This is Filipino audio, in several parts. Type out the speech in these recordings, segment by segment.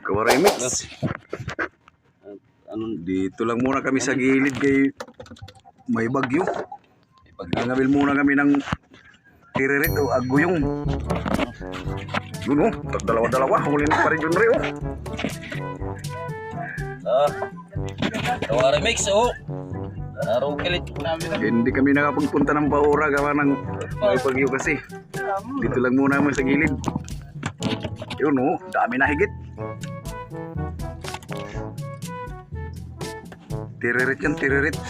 Kawaremix. Dito lang muna kami sa gilid kay may bagyo. Ngangabil muna kami ng tiririt o aguyong. Yun o, dalawa-dalawa. Huli na pa rin yun rin o. Kawaremix oh. Araw kilit namin. Hindi kami nakapagpunta ng Baura gawa ng may bagyo kasi. Dito lang muna kami sa gilid. Yun o, dami na higit. Tiririt yan, tiririt.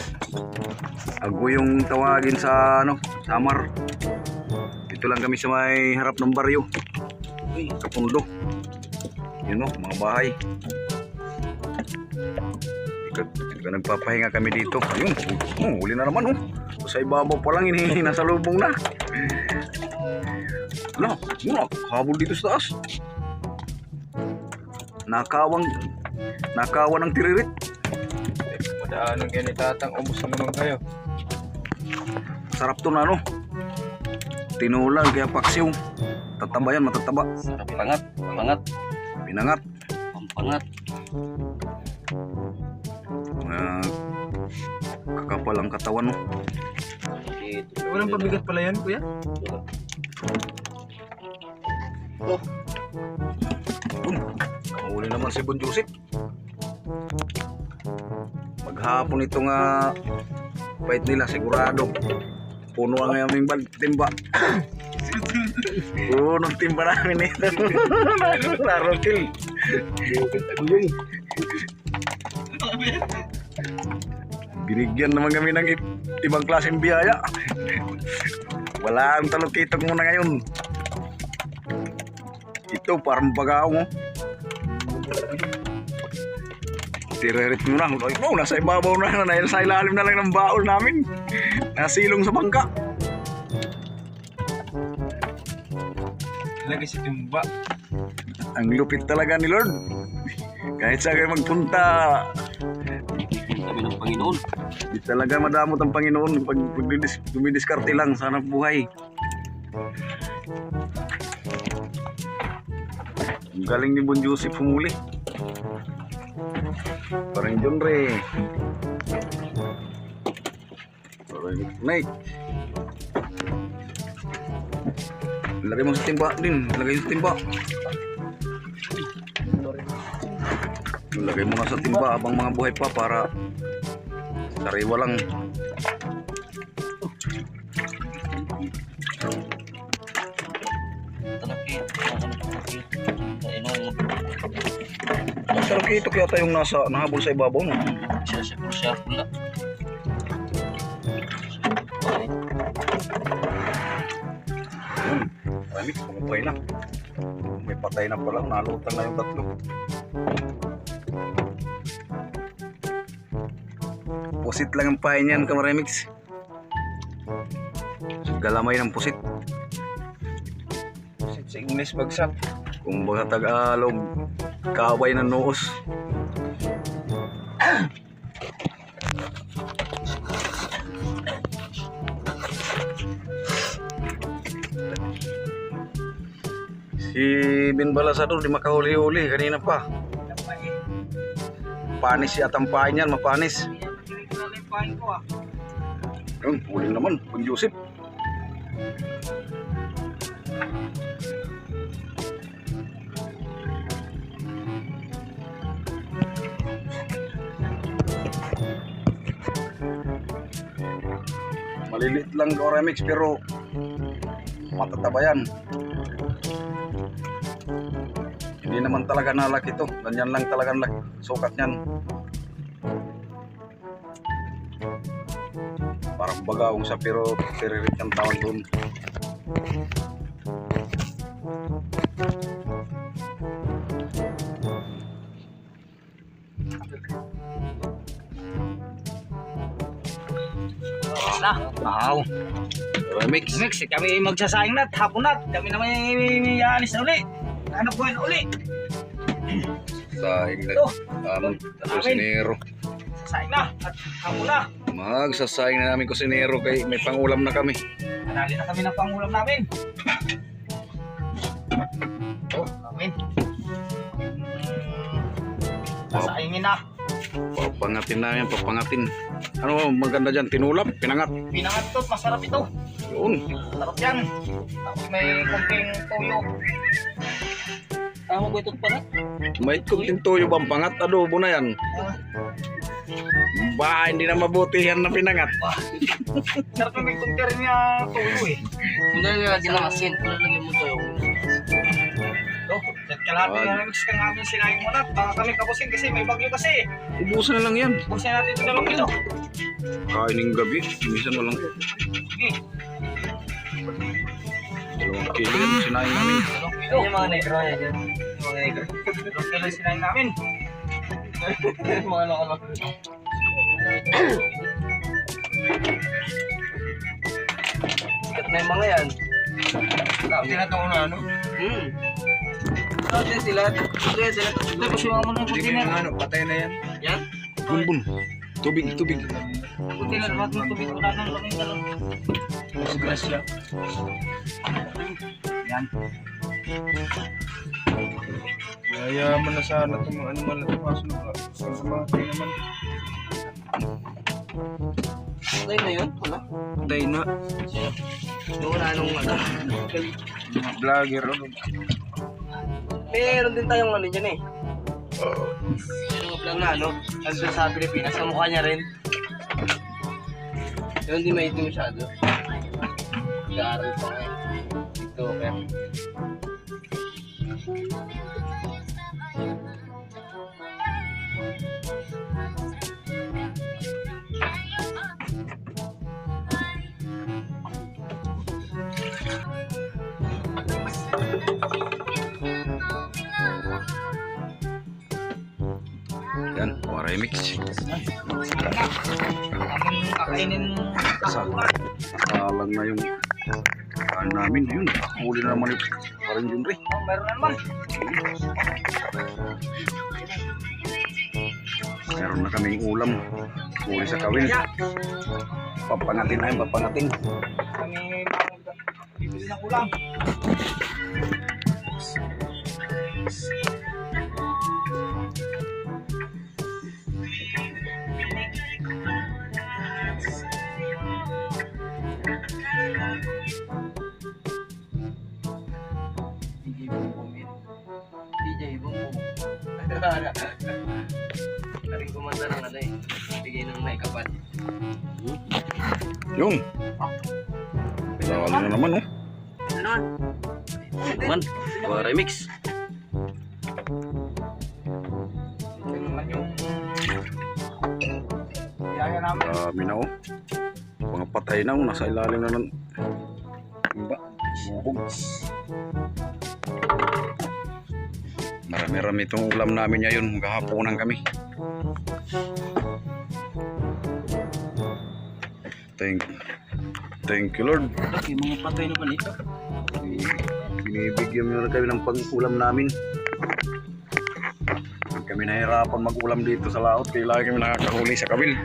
Aguyong tawagin sa Samar. Dito lang kami sa may harap ng baryo. Sa pundo. Yun o, mga bahay. Nagpapahinga kami dito. Ayun, huli na naman Sa ibabaw pa lang, nasa lubong na. Wala, habol dito sa taas. Nakawan ng tiririt. Padaanan kayo ni Tatang, ubos naman kayo. Sarap to na tinulang kaya paksiw. Tataba yan, matataba. Sarap pangat. Pinangat. Pampangat. Kakapal ang katawan Walang pabigat pala yan, kuya? Mahuli naman si Bon Joseph. Maghapon ito nga bait nila sigurado. Puno ang aming timba. Puno timba namin ito. Larotil. Binigyan naman kami ng ibang klaseng biyaya. Wala ang talukitog muna ngayon. Ito parang bagaw Tiririt mo na. Nasa ibabaw na. Nasa ilalim na lang ng baol namin. Nasilong sa bangka. Lagi si timba. Ang lupit talaga ni Lord. Kahit saan kayo magpunta, Kami ng Panginoon. di talaga madamot ang Panginoon pag dumidiskarte lang sa hanap buhay. Ang galing ni Bon Joseph humuli. Parang John Ray. Parang Nike. Lagay mo sa timba din. Lagay sa timba. Lagay mo na sa timba abang mga buhay pa para sariwa lang. Sarap ito kaya yung nahabol sa ibabaw no? Siya pula. Maramik, pumapay na. May patay na pala, nalutang na yung tatlo. Pusit lang ang pahay niyan, Kamaramix. Galamay ng pusit. Pusit sa English bagsak. Kung baga Tagalog, kaaway ng noos. Si Bin Balasador di makahuli-huli kanina pa. Panis yata ang pahay niyan, mapanis. Yung huli naman, Bon Joseph. Maliliit lang Kawaremix pero matataba yan. Hindi naman talaga nalaki ito. Ganyan lang talaga sukat niyan. Parang bagaong sa pero tiririt ang tawag doon. Wow. Mix. Kami magsasaing na, hapon na. Kami na may alis na uli. Hanap ko na uli. Saing na. Kusinero. Sasaing na, at hapon na. Magsasayang na namin kusinero kay may pangulam na kami. Manali na kami ng pangulam namin. Oh, namin. Sasaingin na. Papangatin namin, papangatin. Ano maganda dyan? Tinulap, pinangat. Pinangat to, masarap ito. Yun. Sarap yan. Tapos may konting toyo. Tama ko ito pa na? May kunting tuyo bang pangat? Adobo na yan. Ba, hindi na mabuti yan na pinangat. Sarap na may konting rin niya toyo eh. Muna nilagyan ng asin. Muna lagyan mo to yung... Ito, set kalahati na namin sa aming sinaing mo na. Baka kami kapusin kasi may bagyo kasi. Ubusan na lang yan. Pusin natin ito dalawang kilo. Kain ng gabi. Minsan walang Sige, 2 kilo yan. Sinain namin. dalawang kilo. Yung mga negro niya dyan. Yung mga negro. Dalawang kilo yung sinaing namin. Mga nakalak. Sikat na yung mga yan. Hindi na ito una ano. Dati sila. Dati sila. Ito, pusuan mo na yung container. patay na yan. Yan? Bunbun. Tubig, tubig. Container, lahat ng tubig. Wala nang kami dalaw. Siglas lang. Yan. Yayaman na sana itong mga animal na tumaso na sa mga tayo naman. Patay na yun? Wala? Patay na. Yung wala nung ano. Mga vlogger. Meron din tayong ano dyan eh. Yung vlog na ano. Nandun sa Pilipinas. Sa mukha niya rin. Yung hindi maitim masyado. Nag-aaral pa nga eh. TikToker. Yan, waray mix. Aking kakainin kakulan. Kalang na yung namin. Yun, huli na naman yung parang yun rin. Oh, meron na naman. Meron na kaming ulam. Huli sa kawin. Papangatin na yun, papangatin. Kami bibili ng ulam. DJ Bumbong. Karing kumanta ng ano eh. Bigay ng may kapat. Yun. Lalo na naman, oh. Ano naman? Waray mix. Ito naman yung yaya namin. Dami na, oh. Mga patay na, oh. Nasa ilalim na ng iba. Bubog. Marami-rami itong ulam namin ngayon. Maghahaponan kami. Thank you, Lord. Yung mga patay naman ito. Binibigyan nyo na kami ng pang-ulam namin. Pag kami nahirapan mag-ulam dito sa laot, kailangan kami nakakahuli sa kabil.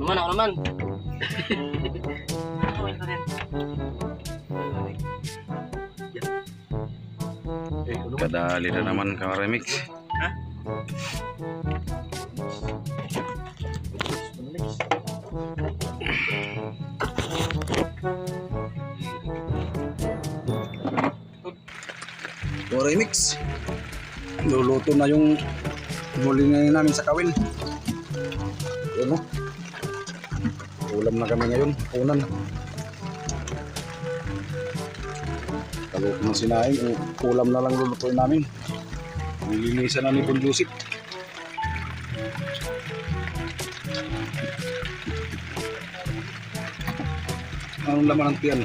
Naman ako naman. Kadali na naman ka remix. Remix. Luluto na yung huli na namin sa kawin. Yun, oh. Ulam na kami ngayon, unan. Kaluto ng sinaing, ulam na lang lulutuin namin. Nilinisan na ni Conducive. Anong laman ng tiyan?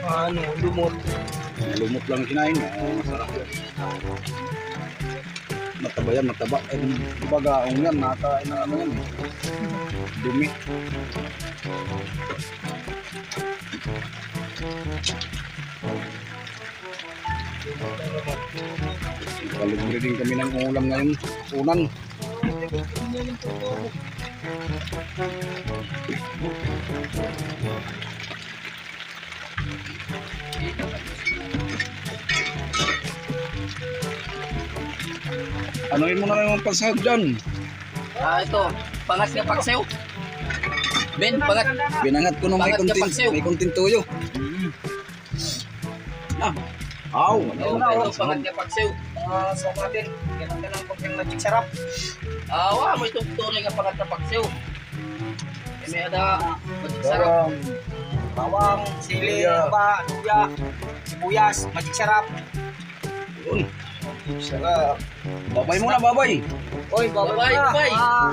Ano, lumot. Lumot lang kinain. Masarap yun. Mataba yan, mataba. Bagaong yan, nakain na ano yan. Dumi. Kalibre din kami ng ulam ngayon. Unan. Anuin mo na lang yung pansahog dyan. Ito, pangat nga paksew. Ben, pangat. Binangat ko nung may Pangat ka, kontin, Paksiw. may kontin tuyo. Ah, aw. Ito, pangat nga paksew. So natin, ganun ka lang kung magic sarap. Wa mo itong tunay nga pangat nga paksew. May ada, sarap. Bawang, sili, Luya. luya, sibuyas, magic sarap. Yun. Sarap. Babay muna, babay. Oy, Babay, babay. babay.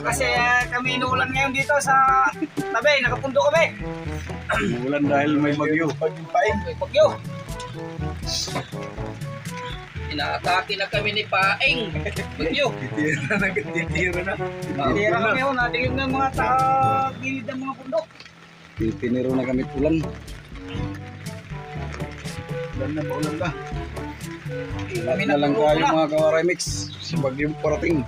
Kasi kami inuulan ngayon dito sa tabi, nakapundo kami. Ulan dahil may bagyo. May bagyo. Inaatake na kami ni Paeng. Bagyo. Titira na, titira na. Tira kami yun, natingin ng mga gilid ng mga bundok. Piniro na kami ulan. Ulan na, maulan na. Kami na lang tayo mga kawaray mix sa bagyong parating.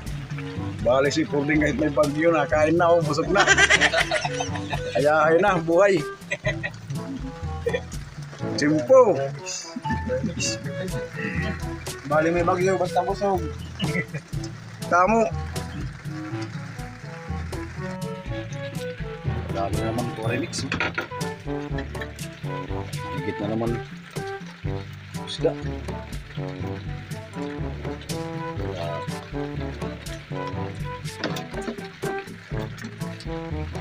Bali si Puding kahit may bagyo na, kain na o, busog na. Ayahay na, buhay. Simpo. Bali may bagyo, basta busog. Tamo. Dami naman kawaray mix. Higit na naman. Isda. Kaya